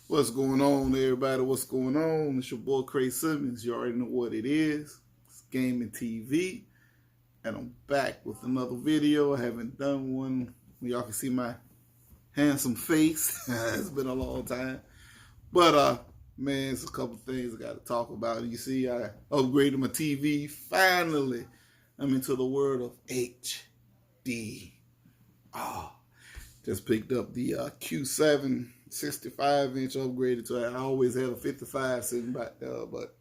What's going on, everybody? What's going on? It's your boy Craig Simmons. You already know what it is. It's gaming TV, and I'm back with another video. I haven't done one. Y'all can see my handsome face. It's been a long time, but man, it's a couple things I got to talk about. You see, I upgraded my TV. Finally, I'm into the world of HD. Just picked up the Q7 65-inch upgraded to I always had a 55 sitting back there, but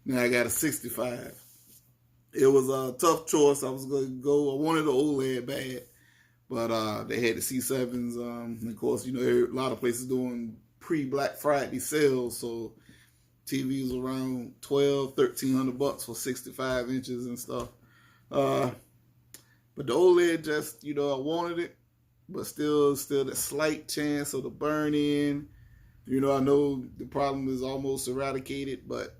now I got a 65. It was a tough choice. I was going to go. I wanted the OLED bad, but they had the C7s. And of course, you know, a lot of places doing pre-Black Friday sales, so TVs around $1,200-$1,300 for 65 inches and stuff. But the OLED just, you know, I wanted it. But still the slight chance of the burn in. You know, I know the problem is almost eradicated, but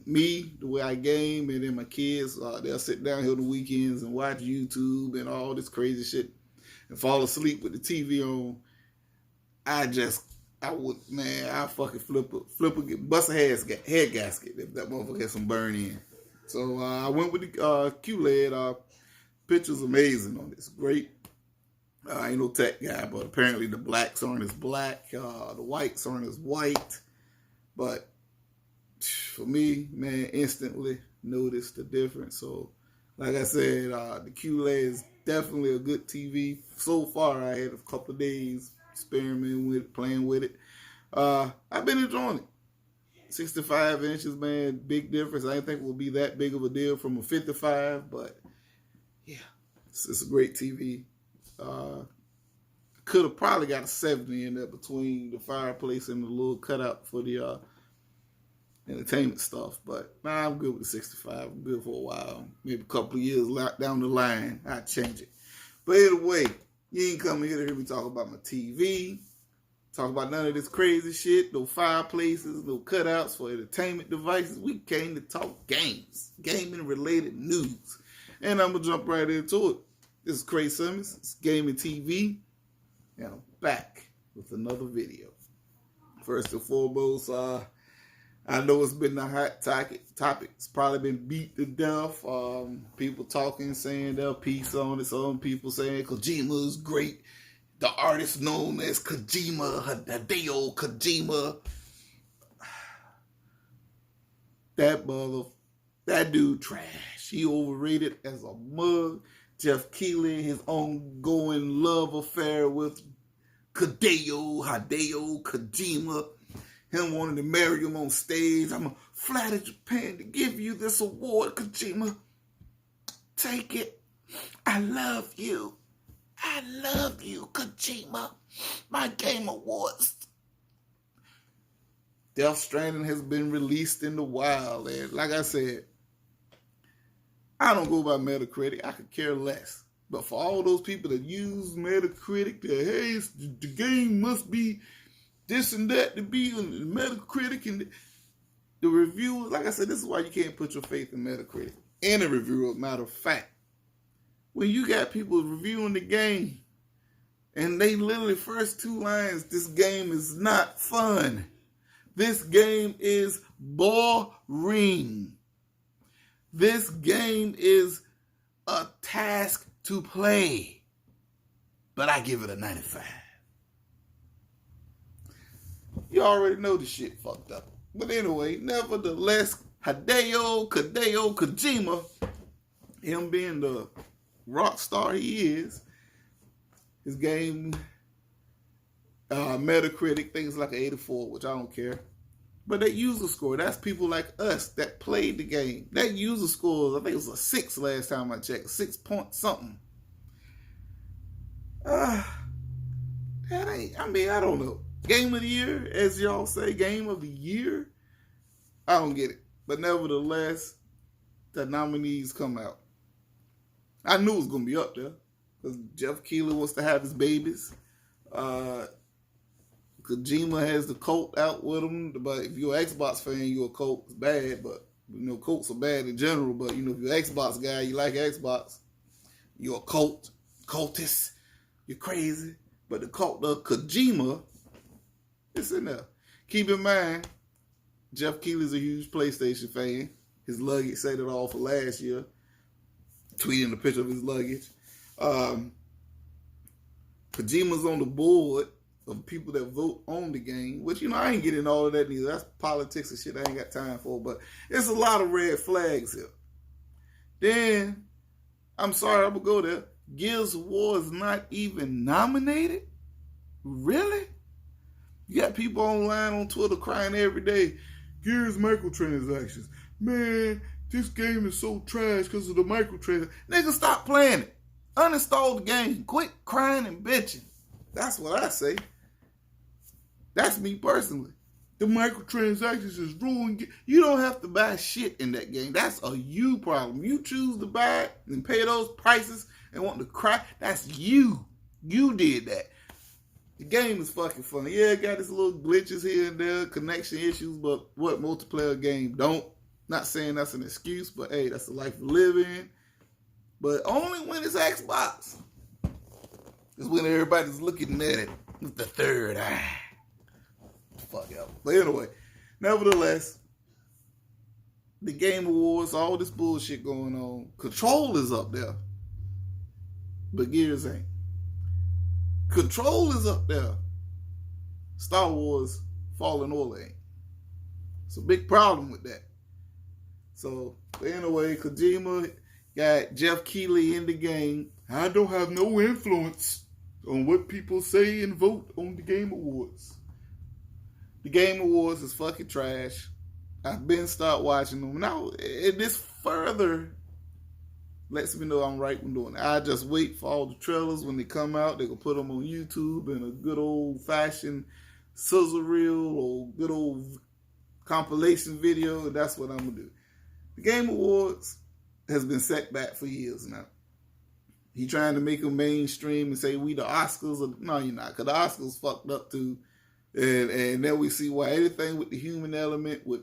me, the way I game, and then my kids, they'll sit down here on the weekends and watch YouTube and all this crazy shit and fall asleep with the TV on. I fucking bust a head gasket if that motherfucker has some burn in. So I went with the QLED. Picture's amazing on this. Great. I ain't no tech guy, but apparently the blacks aren't as black, the whites aren't as white. But for me, man, instantly noticed the difference. So, like I said, the QLED is definitely a good TV. So far, I had a couple of days experimenting with it, playing with it. I've been enjoying it. 65 inches, man, big difference. I didn't think it would be that big of a deal from a 55, but yeah, it's a great TV. Could have probably got a 70 in there between the fireplace and the little cutout for the entertainment stuff. But nah, I'm good with the 65. I'm good for a while. Maybe a couple of years down the line, I'd change it. But anyway, you ain't coming here to hear me talk about my TV, talk about none of this crazy shit, no fireplaces, no cutouts for entertainment devices. We came to talk games, gaming-related news. And I'm going to jump right into it. This is Craig Simmons. It's Gaming TV. And I'm back with another video. First and foremost, I know it's been a hot topic. It's probably been beat to death. People talking, saying their piece on it. Some people saying Kojima is great. The artist known as Kojima, Hideo Kojima. That dude trash. He overrated as a mug. Jeff Keighley, his ongoing love affair with Hideo Kojima. Him wanting to marry him on stage. I'm flattered Japan to give you this award, Kojima. Take it. I love you. I love you, Kojima. My Game Awards. Death Stranding has been released in the wild. And like I said, I don't go by Metacritic. I could care less. But for all those people that use Metacritic, that, hey, the game must be this and that to be on Metacritic, and the review, like I said, this is why you can't put your faith in Metacritic. And a reviewer, matter of fact. When you got people reviewing the game, and they literally first two lines, this game is not fun. This game is boring. This game is a task to play. But I give it a 95. You already know the shit fucked up. But anyway, nevertheless, Hideo Kojima, him being the rock star he is, his game, Metacritic, things like an 84, which I don't care. But that user score, that's people like us that played the game. That user score, I think it was a 6 last time I checked. 6 point something. That ain't, I don't know. Game of the year, as y'all say, game of the year? I don't get it. But nevertheless, the nominees come out. I knew it was going to be up there. Because Jeff Keighley wants to have his babies. Kojima has the cult out with him, but if you're an Xbox fan, you're a cult. It's bad, but you know, cults are bad in general. But you know, if you're an Xbox guy, you like Xbox, you're a cultist, you're crazy. But the cult of Kojima It's in there. Keep in mind, Jeff Keighley's a huge PlayStation fan. His luggage set it all for last year. Tweeting a picture of his luggage. Kojima's on the board of people that vote on the game, which, I ain't getting all of that neither. That's politics and shit I ain't got time for, but it's a lot of red flags here. Then, I'm sorry, I'm going to go there. Gears of War is not even nominated? Really? You got people online on Twitter crying every day, Gears microtransactions. Man, this game is so trash because of the microtransactions. Nigga, stop playing it. Uninstall the game. Quit crying and bitching. That's what I say. That's me personally. The microtransactions is ruining. You don't have to buy shit in that game. That's a you problem. You choose to buy it and pay those prices and want to cry. That's you. You did that. The game is fucking fun. Yeah, it got its little glitches here and there, connection issues, but what multiplayer game don't? Not saying that's an excuse, but hey, that's the life we live in. But only when it's Xbox. It's when everybody's looking at it with the third eye. Fuck out. But anyway, nevertheless, the Game Awards, all this bullshit going on. Control is up there. But Gears ain't. Control is up there. Star Wars Fallen Order ain't. It's a big problem with that. So, anyway, Kojima got Jeff Keighley in the game. I don't have no influence on what people say and vote on the Game Awards. The Game Awards is fucking trash. I've been start watching them. Now, this further lets me know I'm right when doing it. I just wait for all the trailers when they come out. They can put them on YouTube in a good old-fashioned sizzle reel or good old compilation video, and that's what I'm going to do. The Game Awards has been set back for years now. He trying to make them mainstream and say we the Oscars. No, you're not, because the Oscars fucked up too. And then we see why anything with the human element, with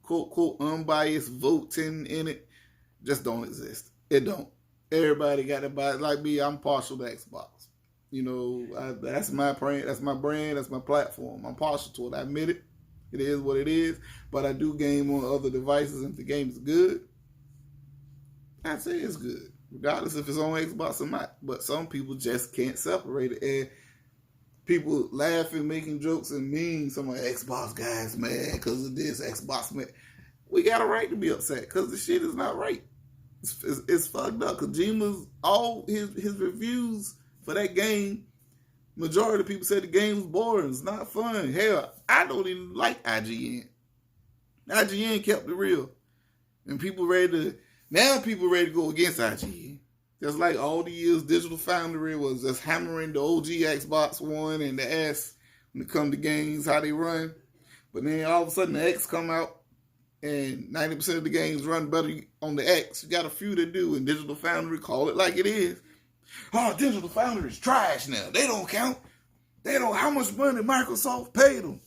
quote unbiased voting in it, just don't exist. It don't. Everybody got to buy it. Like me, I'm partial to Xbox. That's my brand. That's my brand. That's my platform. I'm partial to it. I admit it. It is what it is. But I do game on other devices, and if the game is good, I'd say it's good, regardless if it's on Xbox or not. But some people just can't separate it. And people laughing, making jokes, and memes. Some of Xbox guys mad because of this. Xbox mad. We got a right to be upset because the shit is not right. It's fucked up. Kojima's all his reviews for that game. Majority of people said the game was boring. It's not fun. Hell, I don't even like IGN. IGN kept it real, and people ready to go against IGN. Just like all the years Digital Foundry was just hammering the OG Xbox One and the S when it comes to games, how they run. But then all of a sudden the X come out and 90% of the games run better on the X. You got a few that do, and Digital Foundry call it like it is. Oh, Digital Foundry is trash now. They don't count. They don't. How much money Microsoft paid them?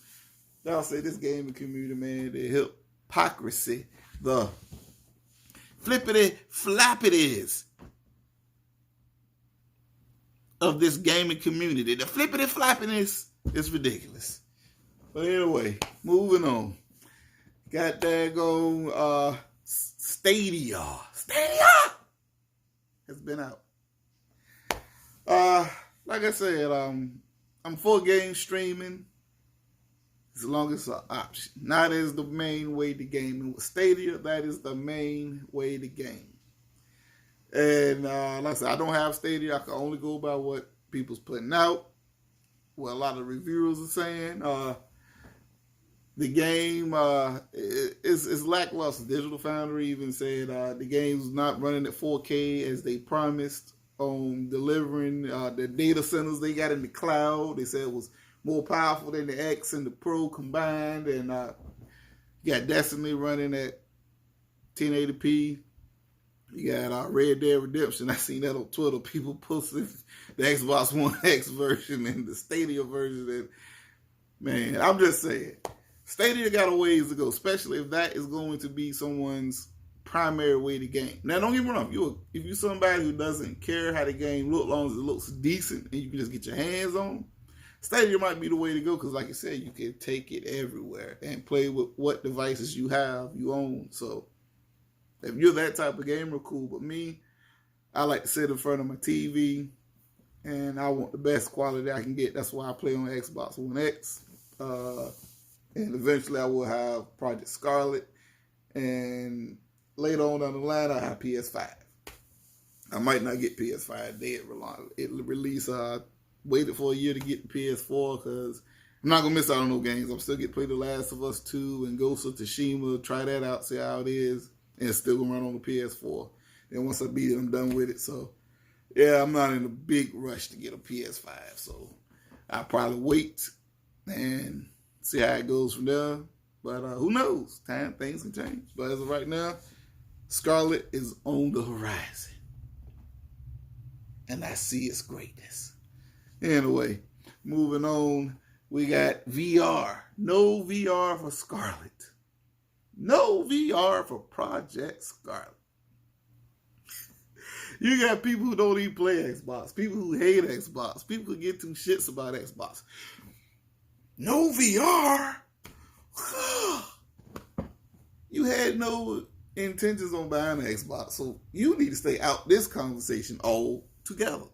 Y'all say this gaming community, man, the hypocrisy, the flippity flappities of this gaming community. The flippity flappiness is ridiculous. But anyway, moving on. Got daggone Stadia. Stadia has been out. Like I said, I'm for game streaming as long as it's an option. Not as the main way to game. And with Stadia, that is the main way to game. And like I said, I don't have Stadia. I can only go by what people's putting out, what a lot of reviewers are saying. The game is lackluster. Digital Foundry even said the game's not running at 4K as they promised on delivering the data centers they got in the cloud. They said it was more powerful than the X and the Pro combined. And you got Destiny running at 1080p. You got Red Dead Redemption. I seen that on Twitter. People posting the Xbox One X version and the Stadia version. And man, I'm just saying, Stadia got a ways to go, especially if that is going to be someone's primary way to game. Now, don't get me wrong. If you're somebody who doesn't care how the game looks, as long as it looks decent and you can just get your hands on, Stadia might be the way to go because, like I said, you can take it everywhere and play with what devices you own. So if you're that type of gamer, cool. But me, I like to sit in front of my TV, and I want the best quality I can get. That's why I play on Xbox One X. And eventually I will have Project Scarlett. And later on down the line, I'll have PS5. I might not get PS5 dead release. Waited for a year to get the PS4 because I'm not going to miss out on no games. I'm still going to play The Last of Us 2 and Ghost of Tsushima, try that out, see how it is, and it's still going to run on the PS4. Then once I beat it, I'm done with it. So, yeah, I'm not in a big rush to get a PS5. So, I'll probably wait and see how it goes from there. But who knows? Things can change. But as of right now, Scarlett is on the horizon. And I see its greatness. Anyway, moving on, we got VR. No VR for Scarlett. No VR for Project Scarlett. You got people who don't even play Xbox, people who hate Xbox, people who get two shits about Xbox. No VR? You had no intentions on buying an Xbox, so you need to stay out this conversation altogether.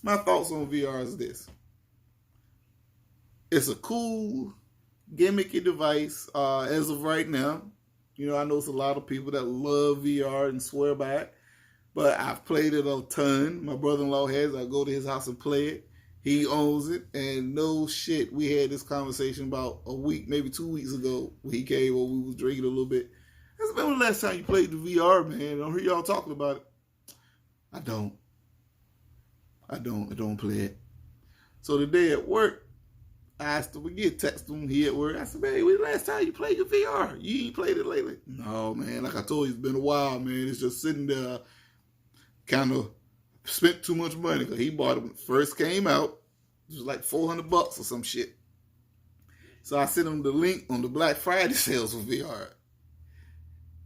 My thoughts on VR is this. It's a cool, gimmicky device as of right now. You know, I know it's a lot of people that love VR and swear by it, but I've played it a ton. My brother-in-law has. I go to his house and play it. He owns it, and no shit, we had this conversation about a week, maybe 2 weeks ago when he came over. We was drinking a little bit. That's when the last time you played the VR, man. I don't hear y'all talking about it. I don't play it. So today at work, I asked him, we get text him, he at work. I said, man, when the last time you played your VR? You ain't played it lately? No, man, like I told you, it's been a while, man. It's just sitting there, kind of spent too much money. Because he bought it when it first came out. It was like $400 or some shit. So I sent him the link on the Black Friday sales for VR.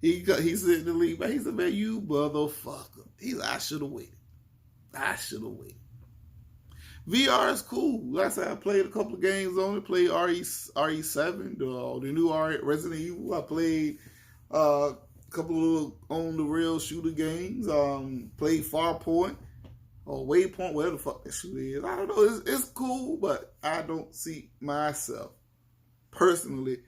He sent the link, but he said, man, you motherfucker. He said, I should have waited. VR is cool. Last time I played a couple of games on it. Played RE7, the new Resident Evil. I played a couple of on-the-rail shooter games. Played Farpoint or Waypoint, whatever the fuck that shooter is. I don't know. It's cool, but I don't see myself personally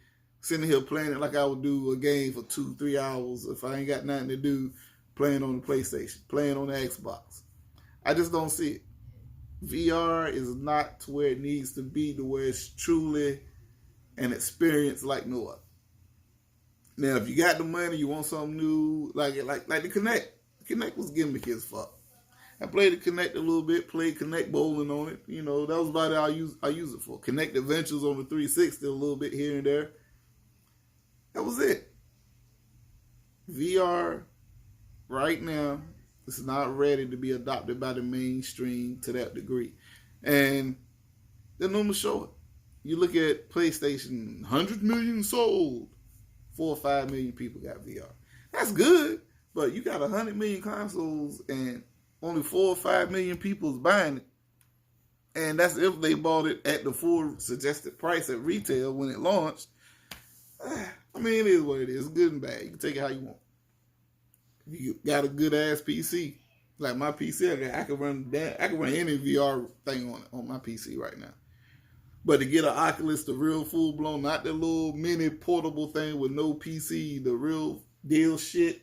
sitting here playing it like I would do a game for 2-3 hours if I ain't got nothing to do, playing on the PlayStation, playing on the Xbox. I just don't see it. VR is not to where it needs to be, to where it's truly an experience like no other. Now, if you got the money, you want something new, like the Kinect. The Kinect was gimmicky as fuck. I played the Kinect a little bit, played Kinect bowling on it. You know, that was about it I use it for. Kinect Adventures on the 360 a little bit here and there. That was it. VR right now, it's not ready to be adopted by the mainstream to that degree. And the numbers show it. You look at PlayStation, 100 million sold. 4 or 5 million people got VR. That's good, but you got 100 million consoles and only 4 or 5 million people is buying it. And that's if they bought it at the full suggested price at retail when it launched. I mean, it is what it is. It's good and bad. You can take it how you want. If you got a good ass PC, like my PC, I can run any VR thing on my PC right now. But to get an Oculus, the real full blown, not the little mini portable thing with no PC, the real deal shit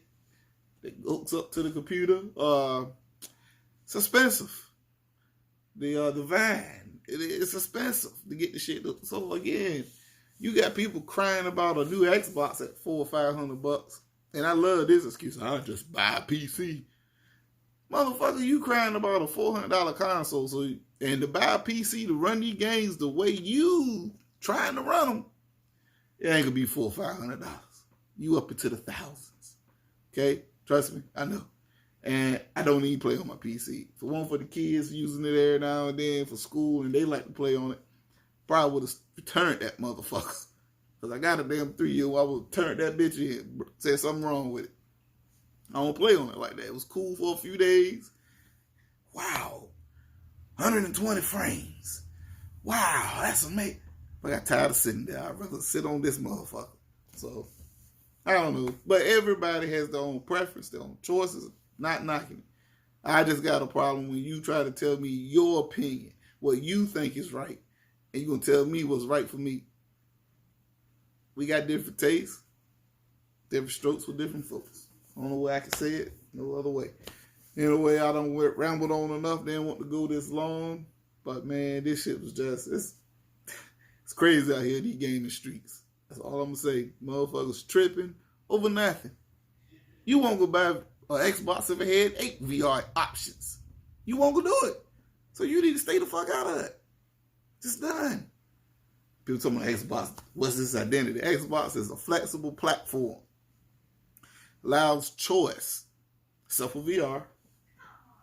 that hooks up to the computer, it's expensive. The Vine, it's expensive to get the shit. So again, you got people crying about a new Xbox at $400 or $500. And I love this excuse. I'll just buy a PC. Motherfucker, you crying about a $400 console. And to buy a PC to run these games the way you trying to run them, it ain't going to be $400 or $500. You up into the thousands. Okay? Trust me, I know. And I don't even play on my PC. For the kids using it every now and then for school and they like to play on it, probably would have returned that motherfucker. Because I got a damn 3-year-old, I would turn that bitch in, said something wrong with it. I don't play on it like that. It was cool for a few days. Wow. 120 frames. wow, that's amazing. But I got tired of sitting there. I'd rather sit on this motherfucker. So, I don't know. But everybody has their own preference, their own choices. Not knocking it. I just got a problem when you try to tell me your opinion, what you think is right, and you're going to tell me what's right for me. We got different tastes, different strokes for different folks. I don't know way I can say it, no other way. Anyway, I don't rambled on enough. Didn't want to go this long. But, man, this shit was just, it's crazy out here, these gaming streets. That's all I'm going to say. Motherfuckers tripping over nothing. You won't go buy an Xbox if it had 8 VR options. You won't go do it. So you need to stay the fuck out of it. Just done. People talking about Xbox. What's this identity? Xbox is a flexible platform. Allows choice. Except for VR.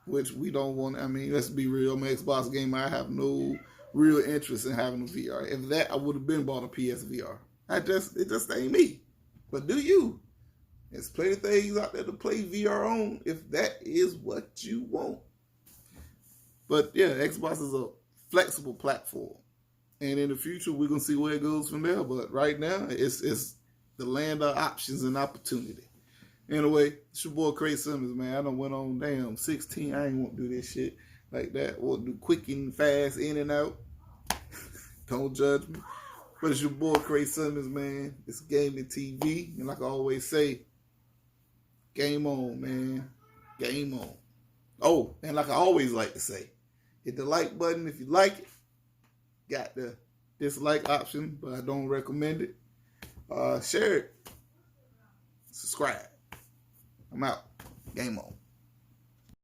Which we don't want. I mean, let's be real. I'm an Xbox gamer. I have no real interest in having a VR. If that, I would have been bought a PSVR. It just ain't me. But do you? There's plenty of things out there to play VR on if that is what you want. But yeah, Xbox is a flexible platform. And in the future, we're going to see where it goes from there. But right now, it's the land of options and opportunity. Anyway, it's your boy Craig Simmons, man. I done went on 16. I ain't want to do this shit like that. I want to do quick and fast, in and out. Don't judge me. But it's your boy Craig Simmons, man. It's Gaming TV. And like I always say, game on, man. Game on. Oh, and like I always like to say, hit the like button if you like it. Got the dislike option, but I don't recommend it. Share it. Subscribe. I'm out. Game on.